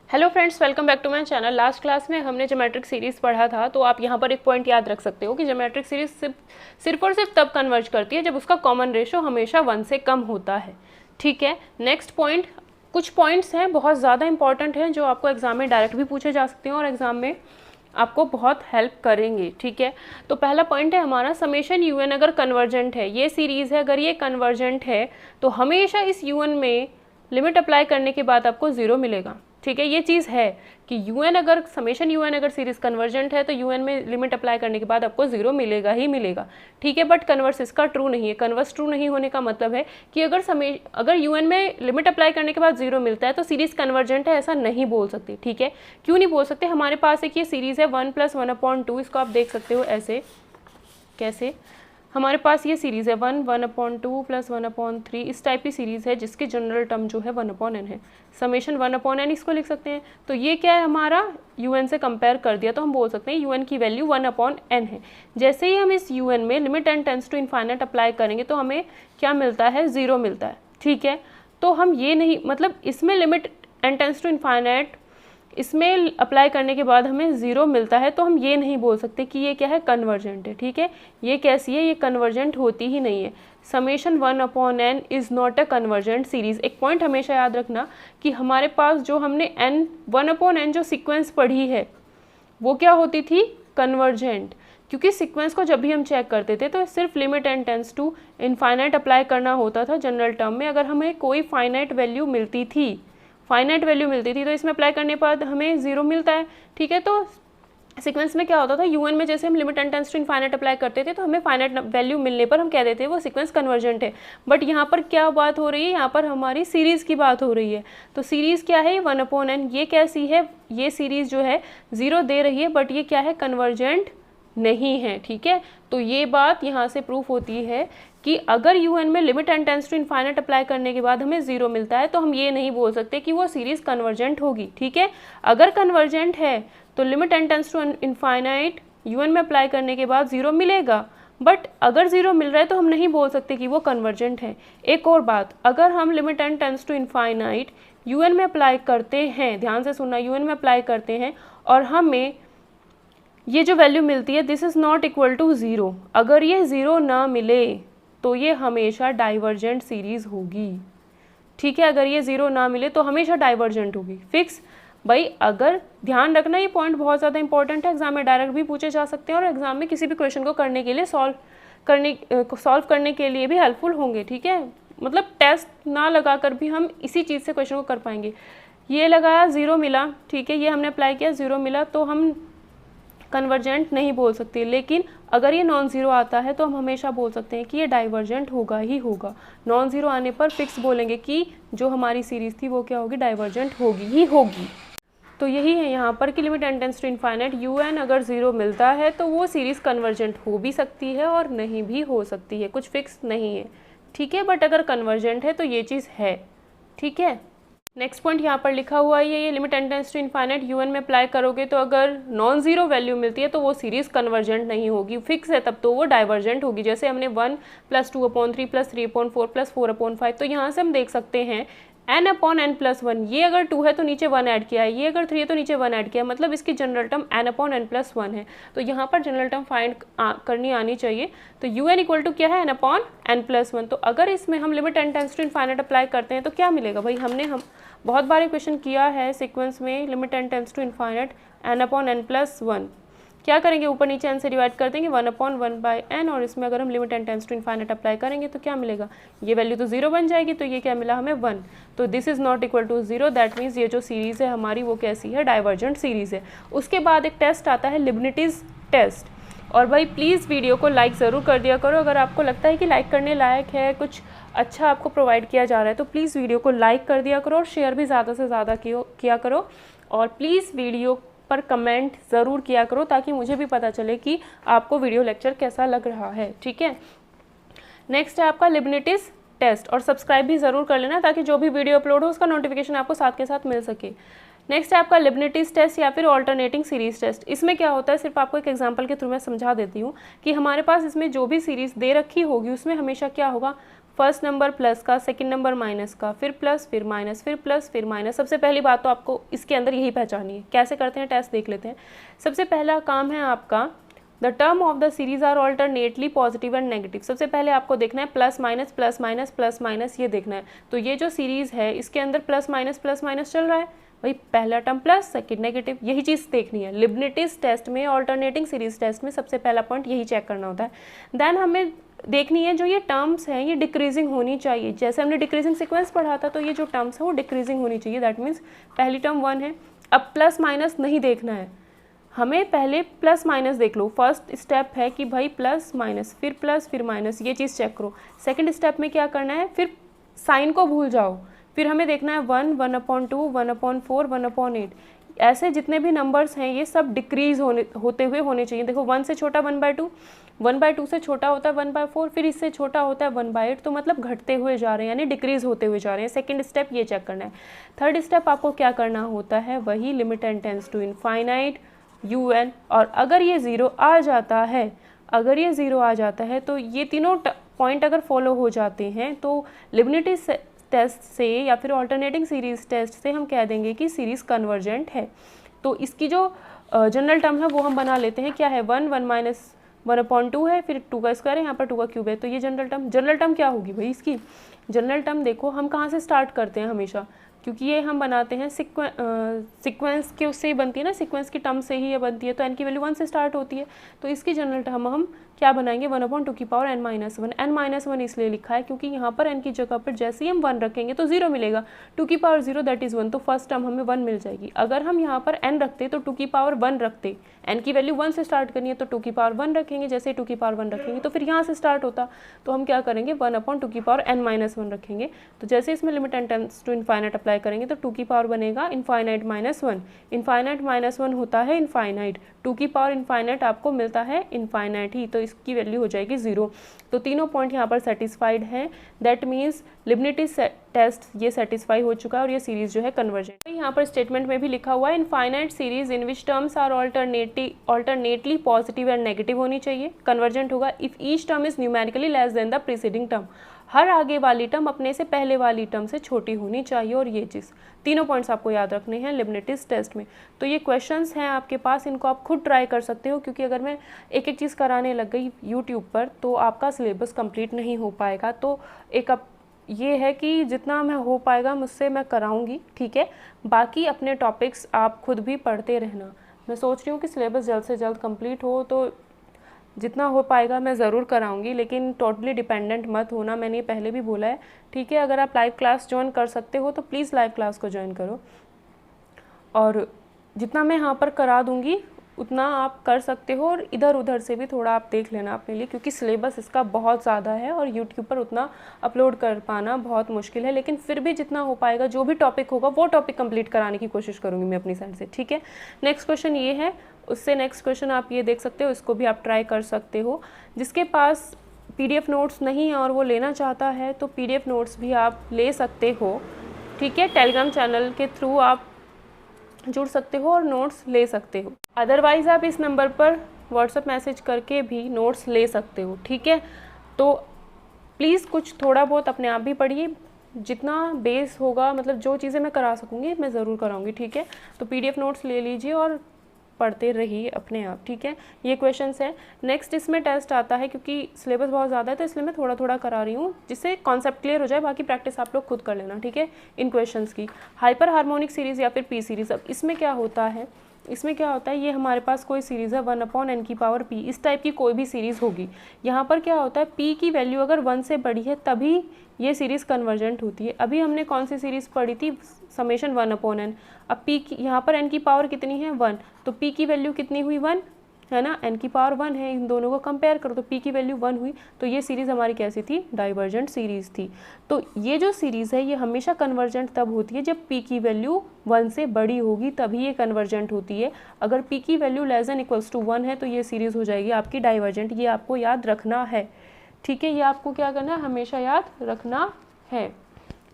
Hello friends, welcome back to my channel. Last class में हमने geometric series पढ़ा था, तो आप यहाँ पर एक पॉइंट याद रख सकते हो कि ज्योमेट्रिक सीरीज सिर्फ और सिर्फ तब कन्वर्ज करती है जब उसका कॉमन रेशो हमेशा 1 से कम होता है। ठीक है, नेक्स्ट पॉइंट, कुछ पॉइंट्स हैं बहुत ज़्यादा इंपॉर्टेंट हैं जो आपको एग्जाम में डायरेक्ट भी पूछे जा सकते हैं और एग्जाम में आपको बहुत हेल्प करेंगे। ठीक है, तो पहला पॉइंट है हमारा समेशन UN अगर कन्वर्जेंट है, ये सीरीज़ है, अगर ये कन्वर्जेंट है तो हमेशा इस UN में लिमिट अप्लाई करने के बाद आपको 0 मिलेगा। ठीक है, ये चीज़ है कि UN अगर समेशन UN अगर सीरीज़ कन्वर्जेंट है तो UN में लिमिट अप्लाई करने के बाद आपको 0 मिलेगा ही मिलेगा। ठीक है, बट कन्वर्स इसका ट्रू नहीं है। कन्वर्स ट्रू नहीं होने का मतलब है कि अगर UN में लिमिट अप्लाई करने के बाद 0 मिलता है तो सीरीज़ कन्वर्जेंट है, ऐसा नहीं बोल सकते। ठीक है, क्यों नहीं बोल सकते? हमारे पास एक ये सीरीज़ है 1 + 1/2, इसको आप देख सकते हो ऐसे, कैसे हमारे पास ये सीरीज़ है 1 1/2 + 1/3, इस टाइप की सीरीज़ है जिसके जनरल टर्म जो है 1/n है। समेशन 1/n इसको लिख सकते हैं। तो ये क्या है, हमारा UN से कंपेयर कर दिया तो हम बोल सकते हैं UN की वैल्यू 1/n है। जैसे ही हम इस UN में limit n tends to infinite apply करेंगे तो हमें क्या मिलता है, 0 मिलता है। ठीक है, तो हम ये नहीं, मतलब इसमें limit n tends to infinite इसमें अप्लाई करने के बाद हमें 0 मिलता है, तो हम ये नहीं बोल सकते कि ये क्या है, कन्वर्जेंट है। ठीक है, ये कैसी है, ये कन्वर्जेंट होती ही नहीं है। Summation 1/n is not a convergent series. एक पॉइंट हमेशा याद रखना कि हमारे पास जो हमने 1/n जो सीक्वेंस पढ़ी है वो क्या होती थी, कन्वर्जेंट। क्योंकि सीक्वेंस को जब भी हम चेक करते थे तो सिर्फ limit n tends to infinite apply करना होता था जनरल टर्म में। अगर हमें कोई फाइनाइट वैल्यू मिलती थी तो इसमें अप्लाई करने के बाद हमें 0 मिलता है। ठीक है, तो सीक्वेंस में क्या होता था, UN में जैसे हम limit n tends to infinite apply करते थे तो हमें फाइनाइट वैल्यू मिलने पर हम कह देते हैं वो सीक्वेंस कन्वर्जेंट है। बट यहाँ पर क्या बात हो रही है, यहाँ पर हमारी सीरीज़ की बात हो रही है। तो सीरीज़ क्या है, 1/n। ये कैसी है, ये सीरीज़ जो है 0 दे रही है, बट ये क्या है, कन्वर्जेंट नहीं है। ठीक है, तो ये बात यहाँ से प्रूफ होती है कि अगर UN में limit n tends to infinite apply करने के बाद हमें 0 मिलता है तो हम ये नहीं बोल सकते कि वो सीरीज़ कन्वर्जेंट होगी। ठीक है, अगर कन्वर्जेंट है तो limit n tends to infinite UN में अप्लाई करने के बाद 0 मिलेगा, बट अगर 0 मिल रहा है तो हम नहीं बोल सकते कि वो कन्वर्जेंट है। एक और बात, अगर हम limit n tends to infinite UN में अप्लाई करते हैं, ध्यान से सुनना, UN में अप्लाई करते हैं और हमें ये जो वैल्यू मिलती है this is not equal to 0, अगर ये 0 ना मिले तो ये हमेशा डाइवर्जेंट सीरीज़ होगी। ठीक है, अगर ये 0 ना मिले तो हमेशा डाइवर्जेंट होगी, फिक्स। भाई अगर ध्यान रखना, ये पॉइंट बहुत ज़्यादा इंपॉर्टेंट है, एग्जाम में डायरेक्ट भी पूछे जा सकते हैं और एग्जाम में किसी भी क्वेश्चन को करने के लिए सॉल्व करने के लिए भी हेल्पफुल होंगे। ठीक है, मतलब टेस्ट ना लगा कर भी हम इसी चीज़ से क्वेश्चन को कर पाएंगे। ये लगाया, 0 मिला, ठीक है, ये हमने अप्लाई किया, 0 मिला, तो हम कन्वर्जेंट नहीं बोल सकते। लेकिन अगर ये नॉन ज़ीरो आता है तो हम हमेशा बोल सकते हैं कि ये डाइवर्जेंट होगा ही होगा। नॉन ज़ीरो आने पर फिक्स बोलेंगे कि जो हमारी सीरीज़ थी वो क्या होगी, डाइवर्जेंट होगी ही होगी। तो यही है यहाँ पर कि limit n tends to infinite UN अगर 0 मिलता है तो वो सीरीज़ कन्वर्जेंट हो भी सकती है और नहीं भी हो सकती है, कुछ फिक्स नहीं है। ठीक है, बट अगर कन्वर्जेंट है तो ये चीज़ है। ठीक है, नेक्स्ट पॉइंट यहाँ पर लिखा हुआ है, ये limit n tends to infinite UN में अप्लाई करोगे तो अगर नॉन ज़ीरो वैल्यू मिलती है तो वो सीरीज़ कन्वर्जेंट नहीं होगी, फिक्स है, तब तो वो डाइवर्जेंट होगी। जैसे हमने 1 + 2/3 + 3/4 + 4/5, तो यहाँ से हम देख सकते हैं n/n+1, ये अगर 2 है तो नीचे 1 ऐड किया है, ये अगर 3 है तो नीचे 1 ऐड किया है, मतलब इसकी जनरल टर्म n/n+1 है। तो यहाँ पर जनरल टर्म फाइंड करनी आनी चाहिए। तो UN इक्वल टू क्या है, n/n+1। तो अगर इसमें हम limit n tends to infinite apply करते हैं तो क्या मिलेगा भाई, हम बहुत बार क्वेश्चन किया है सीक्वेंस में, limit n tends to infinite n/n+1, क्या करेंगे, ऊपर नीचे n से डिवाइड कर देंगे 1/1/n, और इसमें अगर हम limit n tends to infinite apply करेंगे तो क्या मिलेगा, ये वैल्यू तो 0 बन जाएगी, तो ये क्या मिला हमें, 1। तो this is not equal to 0, that means ये जो सीरीज़ है हमारी वो कैसी है, डाइवर्जेंट सीरीज़ है। उसके बाद एक टेस्ट आता है लिबनिटीज़ टेस्ट। और भाई प्लीज़ वीडियो को लाइक ज़रूर कर दिया करो, अगर आपको लगता है कि लाइक करने लायक है, कुछ अच्छा आपको प्रोवाइड किया जा रहा है तो प्लीज़ वीडियो को लाइक कर दिया करो और शेयर भी ज़्यादा से ज़्यादा किया करो। और प्लीज़ वीडियो पर कमेंट ज़रूर किया करो ताकि मुझे भी पता चले कि आपको वीडियो लेक्चर कैसा लग रहा है। ठीक है, नेक्स्ट है आपका लिबनिटीज़ टेस्ट, और सब्सक्राइब भी ज़रूर कर लेना ताकि जो भी वीडियो अपलोड हो उसका नोटिफिकेशन आपको साथ के साथ मिल सके। नेक्स्ट है आपका लिबनिटीज़ टेस्ट या फिर ऑल्टरनेटिंग सीरीज़ टेस्ट। इसमें क्या होता है, सिर्फ आपको एक एग्जांपल के थ्रू मैं समझा देती हूँ कि हमारे पास इसमें जो भी सीरीज़ दे रखी होगी उसमें हमेशा क्या होगा, फर्स्ट नंबर प्लस का, सेकंड नंबर माइनस का, फिर प्लस, फिर माइनस, फिर प्लस, फिर माइनस। सबसे पहली बात तो आपको इसके अंदर यही पहचानी है। कैसे करते हैं टेस्ट देख लेते हैं। सबसे पहला काम है आपका the term of the series are alternately positive and negative. सबसे पहले आपको देखना है plus minus plus minus plus minus, ये देखना है। तो ये जो सीरीज़ है इसके अंदर प्लस माइनस चल रहा है, वही पहला टर्म प्लस सेकंड नेगेटिव, यही चीज़ देखनी है। लिबनिटीज टेस्ट में, ऑल्टरनेटिंग सीरीज टेस्ट में सबसे पहला पॉइंट यही चेक करना होता है। देन हमें देखनी है जो ये टर्म्स हैं ये डिक्रीजिंग होनी चाहिए। जैसे हमने डिक्रीजिंग सीक्वेंस पढ़ा था, तो ये जो टर्म्स है वो डिक्रीजिंग होनी चाहिए। दैट मीन्स पहली टर्म 1 है। अब प्लस माइनस नहीं देखना है हमें, पहले प्लस माइनस देख लो। फर्स्ट स्टेप है कि भाई प्लस माइनस, फिर माइनस, ये चीज़ चेक करो। सेकंड स्टेप में क्या करना है, फिर साइन को भूल जाओ। फिर हमें देखना है 1, 1/2, 1/4, 1/8। ऐसे जितने भी नंबर्स हैं ये सब डिक्रीज होते हुए होने चाहिए। देखो 1 से छोटा 1/2, 1/2 से छोटा होता है 1/4, फिर इससे छोटा होता है 1/8। तो मतलब घटते हुए जा रहे हैं, यानी डिक्रीज होते हुए जा रहे हैं। सेकंड स्टेप ये चेक करना है। थर्ड स्टेप आपको क्या करना होता है, वही limit n tends to infinite un। और अगर ये ज़ीरो आ जाता है, तो ये तीनों पॉइंट अगर फॉलो हो जाते हैं तो लिबनिटीज टेस्ट से या फिर ऑल्टरनेटिंग सीरीज टेस्ट से हम कह देंगे कि सीरीज़ कन्वर्जेंट है। तो इसकी जो जनरल टर्म है वो हम बना लेते हैं। क्या है, 1 माइनस 1/2 है, फिर 2 का स्क्वायर है, यहाँ पर 2 का क्यूब है। तो ये जनरल टर्म क्या होगी भाई इसकी? जनरल टर्म देखो हम कहाँ से स्टार्ट करते हैं हमेशा, क्योंकि ये हम बनाते हैं सीक्वेंस के उससे ही बनती है ना, सीक्वेंस की टर्म से ही ये बनती है। तो n की वैल्यू 1 से स्टार्ट होती है। तो इसकी जनरल टर्म हम क्या बनाएंगे, 1/2 की पावर n-1। n-1 इसलिए लिखा है क्योंकि यहाँ पर n की जगह पर जैसे ही हम 1 रखेंगे तो 0 मिलेगा। 2 की पावर 0 दैट इज़ 1, तो फर्स्ट टर्म हमें 1 मिल जाएगी। अगर हम यहाँ पर n रखते तो 2 की पावर 1 रखते, n की वैल्यू 1 से स्टार्ट करनी है तो 2 की पावर 1 रखेंगे। जैसे 2 की पावर 1 रखेंगे तो फिर यहाँ से स्टार्ट होता, तो हम क्या करेंगे 1/2 की पावर n-1 रखेंगे। तो जैसे इसमें limit n tends to infinite apply करेंगे तो 2 की पावर बनेगा इनफाइनाइट -1। इनफाइनाइट -1 होता है इनफाइनाइट, 2 की पावर इनफाइनाइट आपको मिलता है इनफाइनाइट ही, तो इसकी वैल्यू हो जाएगी 0। तो तीनों पॉइंट यहाँ पर सेटिस्फाइड हैं। दैट मीन्स लिबनिटीज टेस्ट ये सेटिस्फाई हो चुका है और ये सीरीज जो है कन्वर्जेंट। तो यहाँ पर स्टेटमेंट में भी लिखा हुआ है infinite series in which terms are alternately positive and negative होनी चाहिए, कन्वर्जेंट होगा if each term is numerically less than the preceding term. हर आगे वाली टर्म अपने से पहले वाली टर्म से छोटी होनी चाहिए। और ये चीज़ तीनों पॉइंट्स आपको याद रखने हैं लिबनिटीज टेस्ट में। तो ये क्वेश्चंस हैं आपके पास, इनको आप खुद ट्राई कर सकते हो, क्योंकि अगर मैं एक एक चीज़ कराने लग गई यूट्यूब पर तो आपका सिलेबस कंप्लीट नहीं हो पाएगा। तो एक ये है कि जितना मैं हो पाएगा मुझसे मैं कराऊंगी, ठीक है। बाकी अपने टॉपिक्स आप खुद भी पढ़ते रहना। मैं सोच रही हूँ कि सिलेबस जल्द से जल्द कंप्लीट हो, तो जितना हो पाएगा मैं ज़रूर कराऊंगी, लेकिन टोटली डिपेंडेंट मत होना, मैंने ये पहले भी बोला है, ठीक है। अगर आप लाइव क्लास ज्वाइन कर सकते हो तो प्लीज़ लाइव क्लास को ज्वाइन करो, और जितना मैं यहाँ पर करा दूँगी उतना आप कर सकते हो, और इधर उधर से भी थोड़ा आप देख लेना अपने लिए, क्योंकि सिलेबस इसका बहुत ज़्यादा है और यूट्यूब पर उतना अपलोड कर पाना बहुत मुश्किल है। लेकिन फिर भी जितना हो पाएगा, जो भी टॉपिक होगा वो टॉपिक कंप्लीट कराने की कोशिश करूँगी मैं अपनी साइड से, ठीक है। नेक्स्ट क्वेश्चन ये है, उससे नेक्स्ट क्वेश्चन आप ये देख सकते हो, इसको भी आप ट्राई कर सकते हो। जिसके पास PDF नोट्स नहीं है और वो लेना चाहता है तो PDF नोट्स भी आप ले सकते हो, ठीक है। टेलीग्राम चैनल के थ्रू आप जुड़ सकते हो और नोट्स ले सकते हो। अदरवाइज़ आप इस नंबर पर व्हाट्सएप मैसेज करके भी नोट्स ले सकते हो, ठीक है। तो प्लीज़ कुछ थोड़ा बहुत अपने आप भी पढ़िए, जितना बेस होगा, मतलब जो चीज़ें मैं करा सकूँगी मैं ज़रूर कराऊँगी, ठीक है। तो PDF नोट्स ले लीजिए और पढ़ते रहिए अपने आप, ठीक है। ये क्वेश्चंस है। नेक्स्ट इसमें टेस्ट आता है, क्योंकि सिलेबस बहुत ज़्यादा है तो इसलिए मैं थोड़ा थोड़ा करा रही हूँ, जिससे कॉन्सेप्ट क्लियर हो जाए। बाकी प्रैक्टिस आप लोग खुद कर लेना, ठीक है, इन क्वेश्चंस की। हाइपर हार्मोनिक सीरीज़ या फिर P सीरीज़, अब इसमें क्या होता है, ये हमारे पास कोई सीरीज़ है 1/n की पावर p, इस टाइप की कोई भी सीरीज़ होगी। यहाँ पर क्या होता है, p की वैल्यू अगर 1 से बड़ी है तभी ये सीरीज़ कन्वर्जेंट होती है। अभी हमने कौन सी सीरीज़ पढ़ी थी, समेशन 1/n। अब p की यहाँ पर n की पावर कितनी है 1, तो p की वैल्यू कितनी हुई 1 है ना, n की पावर 1 है। इन दोनों को कंपेयर करो तो p की वैल्यू 1 हुई, तो ये सीरीज़ हमारी कैसी थी, डाइवर्जेंट सीरीज़ थी। तो ये जो सीरीज़ है ये हमेशा कन्वर्जेंट तब होती है जब p की वैल्यू 1 से बड़ी होगी, तभी ये कन्वर्जेंट होती है। अगर p की value less than equals to 1 है तो ये सीरीज़ हो जाएगी आपकी डाइवर्जेंट। ये आपको याद रखना है, ठीक है। ये आपको क्या करना है, हमेशा याद रखना है,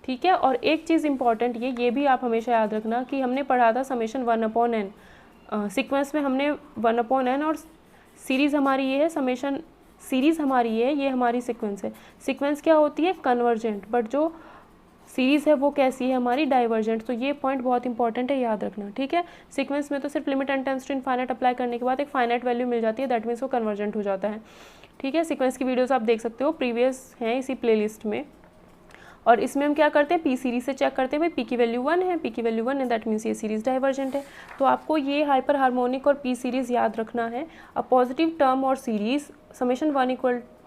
ठीक है। और एक चीज़ इंपॉर्टेंट ये भी आप हमेशा याद रखना कि हमने पढ़ा था समेशन 1/n, सीक्वेंस में हमने 1/n और सीरीज़ हमारी ये है समेशन सीरीज़ हमारी है, ये हमारी सीक्वेंस है। सीक्वेंस क्या होती है? कन्वर्जेंट। बट जो सीरीज़ है वो कैसी है? हमारी डाइवर्जेंट। तो ये पॉइंट बहुत इंपॉर्टेंट है, याद रखना, ठीक है। सीक्वेंस में तो सिर्फ limit n tends to infinite apply करने के बाद एक फाइनाइट वैल्यू मिल जाती है, दैट मीन्स वो कन्वर्जेंट हो जाता है, ठीक है। सीक्वेंस की वीडियोस आप देख सकते हो, प्रीवियस हैं इसी प्लेलिस्ट में। और इसमें हम क्या करते हैं? पी सीरीज से चेक करते हैं, भाई पी की वैल्यू 1 है, पी की वैल्यू 1 है, दैट मीन्स ये सीरीज डाइवर्जेंट है। तो आपको ये हाइपर हार्मोनिक और पी सीरीज याद रखना है। अ पॉजिटिव टर्म और सीरीज समेशन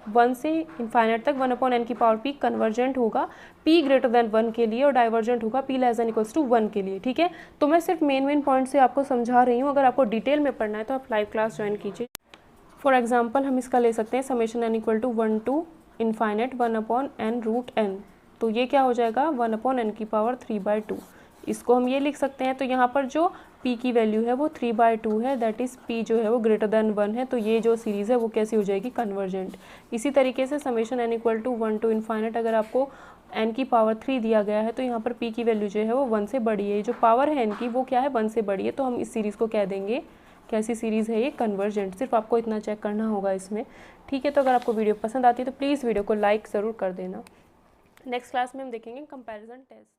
1 से इनफाइनाइट तक 1/n की पावर पी कन्वर्जेंट होगा p ग्रेटर देन 1 के लिए, और डाइवर्जेंट होगा p less than equals to 1 के लिए, ठीक है। तो मैं सिर्फ मेन पॉइंट से आपको समझा रही हूँ, अगर आपको डिटेल में पढ़ना है तो आप लाइव क्लास ज्वाइन कीजिए। फॉर एग्जाम्पल हम इसका ले सकते हैं summation n equal to 1 to infinite 1/n√n। तो ये क्या हो जाएगा? 1/n की पावर 3/2। इसको हम ये लिख सकते हैं। तो यहाँ पर जो p की वैल्यू है वो 3/2 है, दैट इज़ p जो है वो ग्रेटर देन 1 है। तो ये जो सीरीज़ है वो कैसी हो जाएगी? कन्वर्जेंट। इसी तरीके से summation n equal to 1 to infinite, अगर आपको n की पावर 3 दिया गया है तो यहाँ पर p की वैल्यू जो है वो 1 से बड़ी है। जो पावर है n की वो क्या है? 1 से बड़ी है। तो हम इस सीरीज़ को कह देंगे कैसी सीरीज़ है? ये कन्वर्जेंट। सिर्फ आपको इतना चेक करना होगा इसमें, ठीक है। तो अगर आपको वीडियो पसंद आती है तो प्लीज़ वीडियो को लाइक ज़रूर कर देना। नेक्स्ट क्लास में हम देखेंगे कंपैरिजन टेस्ट।